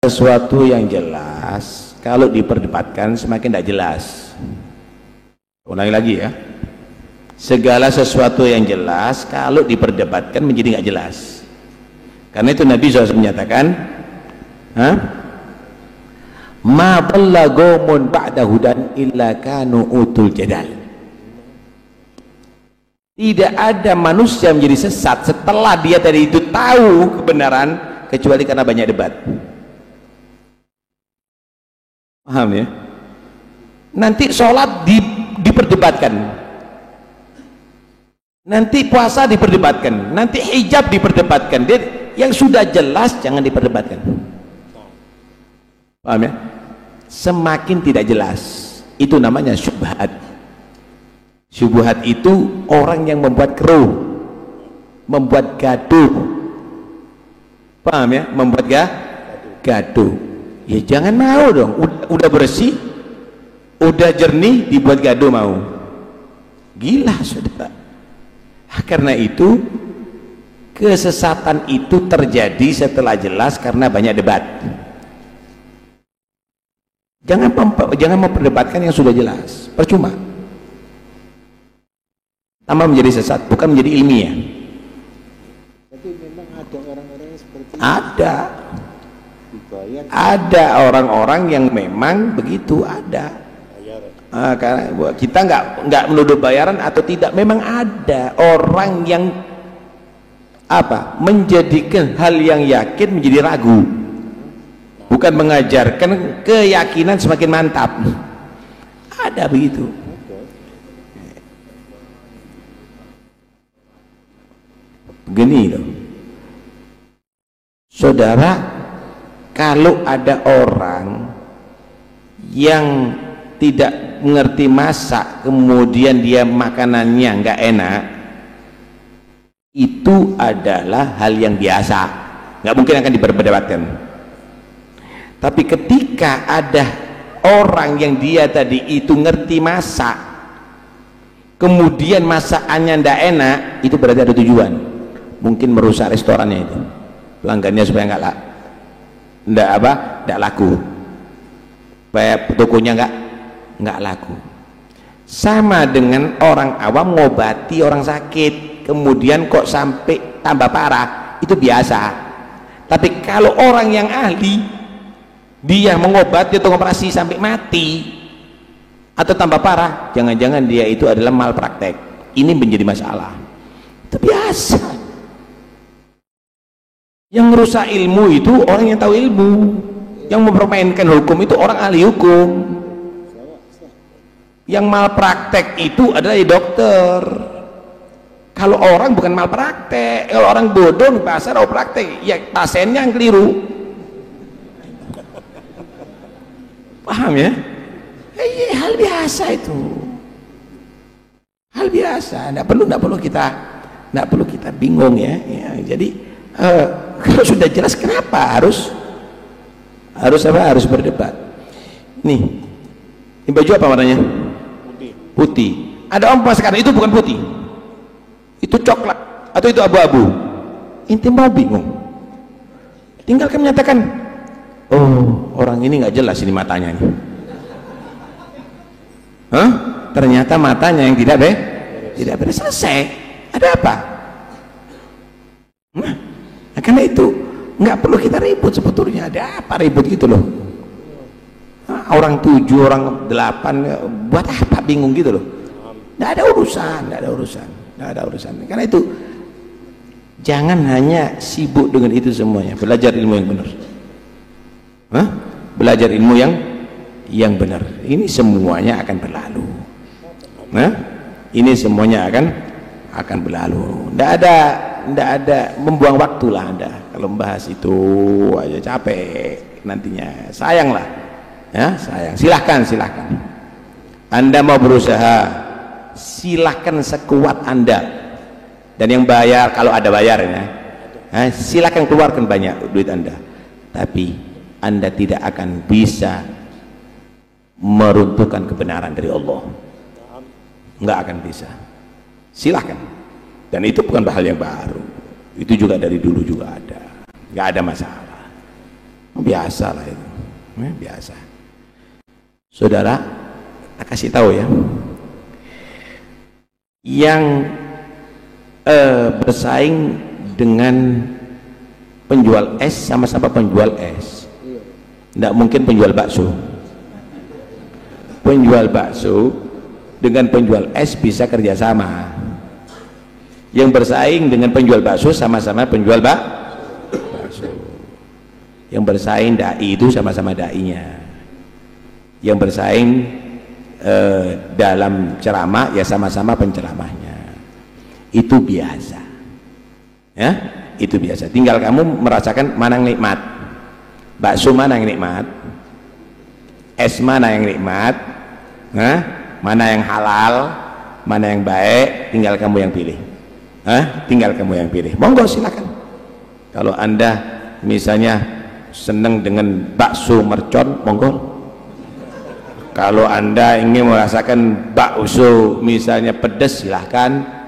Sesuatu yang jelas kalau diperdebatkan semakin tidak jelas. Ulangi lagi ya, segala sesuatu yang jelas kalau diperdebatkan menjadi nggak jelas. Karena itu Nabi SAW menyatakan, ma dhalla qaumun ba'da hudan illa kanu utul jadal. Tidak ada manusia menjadi sesat setelah dia tadi itu tahu kebenaran kecuali karena banyak debat. Paham ya? Nanti sholat diperdebatkan, nanti puasa diperdebatkan, nanti hijab diperdebatkan. Yang sudah jelas jangan diperdebatkan. Paham ya? Semakin tidak jelas itu namanya syubhat. Syubhat itu orang yang membuat keruh, membuat gaduh. Paham ya? Membuat gaduh. Ya jangan mau dong, udah bersih, udah jernih dibuat gaduh mau. Gila saudara. Karena itu kesesatan itu terjadi setelah jelas karena banyak debat. Jangan memperdebatkan yang sudah jelas, percuma. Tambah menjadi sesat, bukan menjadi ilmiah. Tapi memang ada orang-orang seperti ada orang-orang yang memang begitu ada. Karena kita nggak menuduh bayaran atau tidak, memang ada orang yang menjadikan hal yang yakin menjadi ragu, bukan mengajarkan keyakinan semakin mantap. Ada begitu. Begini loh saudara, kalau ada orang yang tidak mengerti masak kemudian dia makanannya nggak enak, itu adalah hal yang biasa, nggak mungkin akan diperdebatkan. Tapi ketika ada orang yang dia tadi itu ngerti masak kemudian masakannya nggak enak, itu berarti ada tujuan, mungkin merusak restorannya itu, pelanggannya supaya nggak laku, supaya tokonya nggak laku. Sama dengan orang awam ngobati orang sakit kemudian kok sampai tambah parah, itu biasa. Tapi kalau orang yang ahli, dia mengobati atau operasi sampai mati atau tambah parah, jangan-jangan dia itu adalah malpraktek. Ini menjadi masalah. Itu biasa. Yang merusak ilmu itu orang yang tahu ilmu, yang mempermainkan hukum itu orang ahli hukum. Yang malpraktek itu adalah dokter. Kalau orang bukan malpraktek, kalau orang bodoh di pasar mau praktek, ya pasiennya yang keliru. Paham ya? Hal biasa itu, hal biasa. Nggak perlu kita bingung ya. Jadi kalau sudah jelas, kenapa harus berdebat? Nih, ini baju apa warnanya? Putih. Ada orang sekarang itu bukan putih, itu coklat atau itu abu-abu. Inti mau bingung, tinggal kan menyatakan, oh orang ini nggak jelas ini matanya nih. Ternyata matanya yang tidak beres, selesai. Ada apa? Nah, karena itu nggak perlu kita ribut sebetulnya. Ada apa ribut gitu loh? Orang 7, orang 8, buat apa bingung gitu loh? Nggak ada urusan. Karena itu jangan hanya sibuk dengan itu semuanya. Belajar ilmu yang benar. Belajar ilmu yang benar. Ini semuanya akan berlalu. Ini semuanya akan berlalu. Nggak ada membuang waktu lah Anda kalau membahas itu aja, capek nantinya, sayang lah ya, sayang. Silahkan Anda mau berusaha, silahkan sekuat Anda, dan yang bayar kalau ada bayarnya, silahkan keluarkan banyak duit Anda, tapi Anda tidak akan bisa meruntuhkan kebenaran dari Allah, nggak akan bisa. Silahkan. Dan itu bukan hal yang baru, itu juga dari dulu juga ada, nggak ada masalah. biasa lah itu, biasa. Saudara, tak kasih tahu ya, yang bersaing dengan penjual es sama-sama penjual es, tidak mungkin penjual bakso. Penjual bakso dengan penjual es bisa kerjasama. Yang bersaing dengan penjual bakso sama-sama penjual bakso. Yang bersaing dai itu sama-sama dainya. Yang bersaing dalam ceramah ya sama-sama penceramahnya. Itu biasa, ya, itu biasa. Tinggal kamu merasakan mana yang nikmat, bakso mana yang nikmat, es mana yang nikmat, mana yang halal, mana yang baik, tinggal kamu yang pilih. Tinggal kamu yang pilih. Monggo silakan. Kalau anda misalnya senang dengan bakso mercon, monggo. Kalau anda ingin merasakan bakso misalnya pedas, silahkan,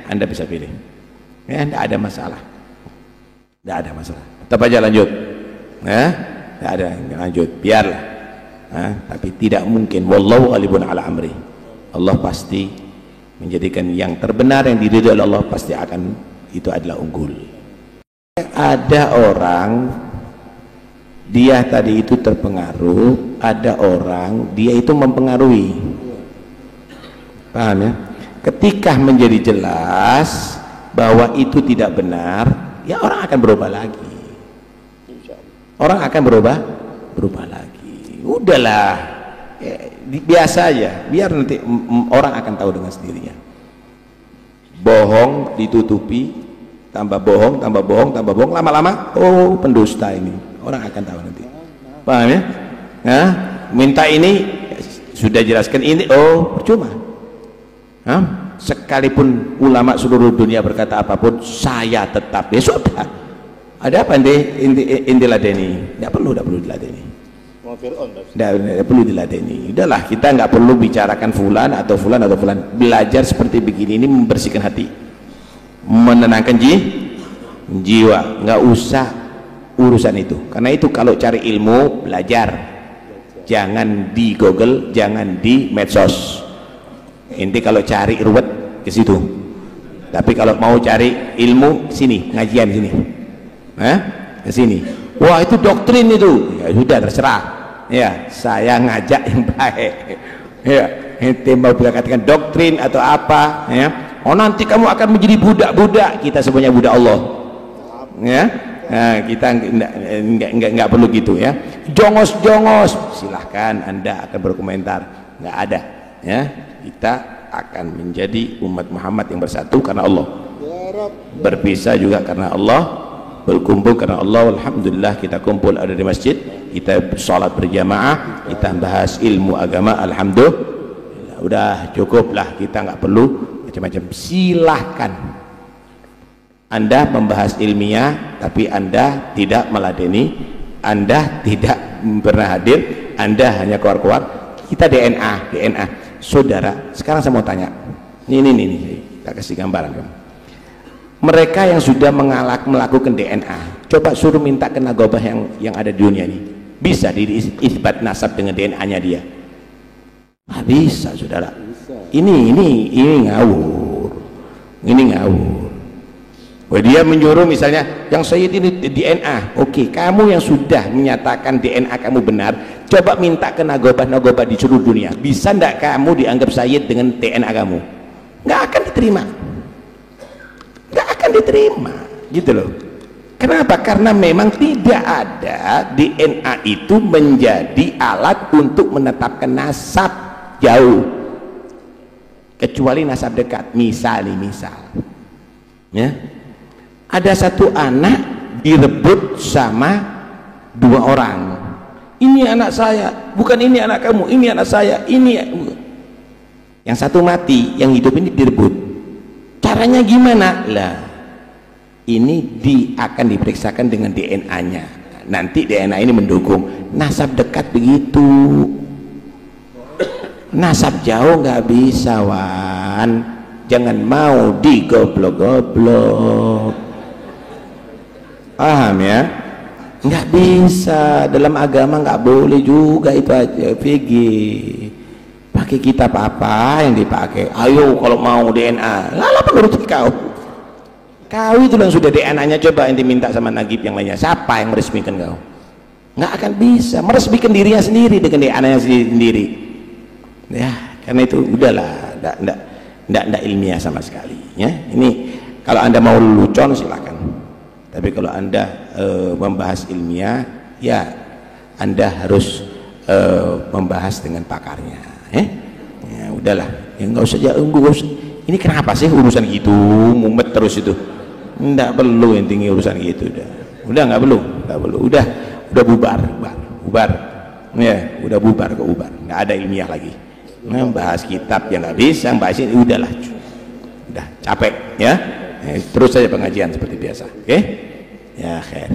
anda bisa pilih. Tidak ada masalah, tidak ada masalah. Tetap aja lanjut, tidak ada lanjut, biarlah. Tapi tidak mungkin. Wallahu ghalibun ala amri. Allah pasti menjadikan yang terbenar, yang diridhoi oleh Allah pasti akan, itu adalah unggul. Ada orang dia tadi itu terpengaruh, ada orang dia itu mempengaruhi. Paham ya? Ketika menjadi jelas bahwa itu tidak benar, ya orang akan berubah lagi. Orang akan berubah lagi. Udahlah, biasa aja, biar nanti orang akan tahu dengan sendirinya. Bohong ditutupi, tambah bohong, tambah bohong, tambah bohong, lama-lama oh pendusta ini. Orang akan tahu nanti. Paham ya? Minta ini sudah jelaskan ini, oh percuma. Sekalipun ulama seluruh dunia berkata apapun, saya tetap, ya sudah. Ada apa inti ladeni? Tidak perlu diladeni. Tidak perlu diladeni. Udahlah, kita nggak perlu bicarakan fulan atau fulan atau fulan. Belajar seperti begini ini membersihkan hati, menenangkan jiwa. Nggak usah urusan itu. Karena itu kalau cari ilmu, belajar. Jangan di Google, jangan di medsos. Inti kalau cari ruwet ke situ. Tapi kalau mau cari ilmu, sini, ngajian sini. Ke sini. Wah, itu doktrin itu. Ya sudah, terserah. Ya, saya ngajak yang baik. Ya, ente mau katakan doktrin atau apa, ya. Oh, nanti kamu akan menjadi budak-budak. Kita semuanya budak Allah. Ya. Nah, kita nggak perlu gitu ya. Jongos silahkan Anda akan berkomentar, nggak ada ya. Kita akan menjadi umat Muhammad yang bersatu karena Allah, berpisah juga karena Allah, berkumpul karena Allah. Alhamdulillah kita kumpul ada di masjid, kita sholat berjamaah, kita bahas ilmu agama. Alhamdulillah, udah cukuplah, kita nggak perlu macam-macam. Silahkan Anda membahas ilmiah, tapi Anda tidak meladeni, Anda tidak pernah hadir, Anda hanya keluar-keluar. Kita DNA. Saudara, sekarang saya mau tanya, ini, tak kasih gambaran kamu. Mereka yang sudah melakukan DNA, coba suruh minta ke nagobah yang ada di dunia ini, bisa diisbat nasab dengan DNA-nya dia? Bisa, saudara. Ini ngawur. Dia menyuruh misalnya yang Sayyid ini DNA. Oke, kamu yang sudah menyatakan DNA kamu benar, coba minta ke nagobah di seluruh dunia. Bisa ndak kamu dianggap Sayyid dengan DNA kamu? Nggak akan diterima, gitu loh. Kenapa? Karena memang tidak ada DNA itu menjadi alat untuk menetapkan nasab jauh, kecuali nasab dekat. Misal ya, ada satu anak direbut sama dua orang. Ini anak saya, bukan ini anak kamu, ini anak saya, ini. Yang satu mati, yang hidup ini direbut. Caranya gimana? Lah, ini akan diperiksakan dengan DNA-nya. Nanti DNA ini mendukung. Nasab dekat begitu. Nasab jauh nggak bisa, Wan. Jangan mau digoblok-goblok. Paham ya? nggak bisa, dalam agama nggak boleh juga itu aja. VG pakai kitab apa yang dipakai? Ayo kalau mau DNA, lala menurut kau itu yang sudah DNA-nya, coba yang diminta sama Nagib yang lainnya, siapa yang meresmikan kau? Nggak akan bisa meresmikan dirinya sendiri dengan DNA-nya sendiri ya. Karena itu udahlah, enggak ilmiah sama sekali ya. Ini kalau anda mau lelucon silakan, tapi kalau anda membahas ilmiah ya anda harus membahas dengan pakarnya ya udahlah ya, nggak usah ini kenapa sih urusan gitu mumet terus itu, enggak perlu yang tinggi urusan gitu, udah nggak perlu udah bubar ya, udah bubar kok, bubar, nggak ada ilmiah lagi. Bahas kitab yang nggak bisa, bahas ini udahlah, udah capek ya. Terus saja pengajian seperti biasa, oke? Ya, khair.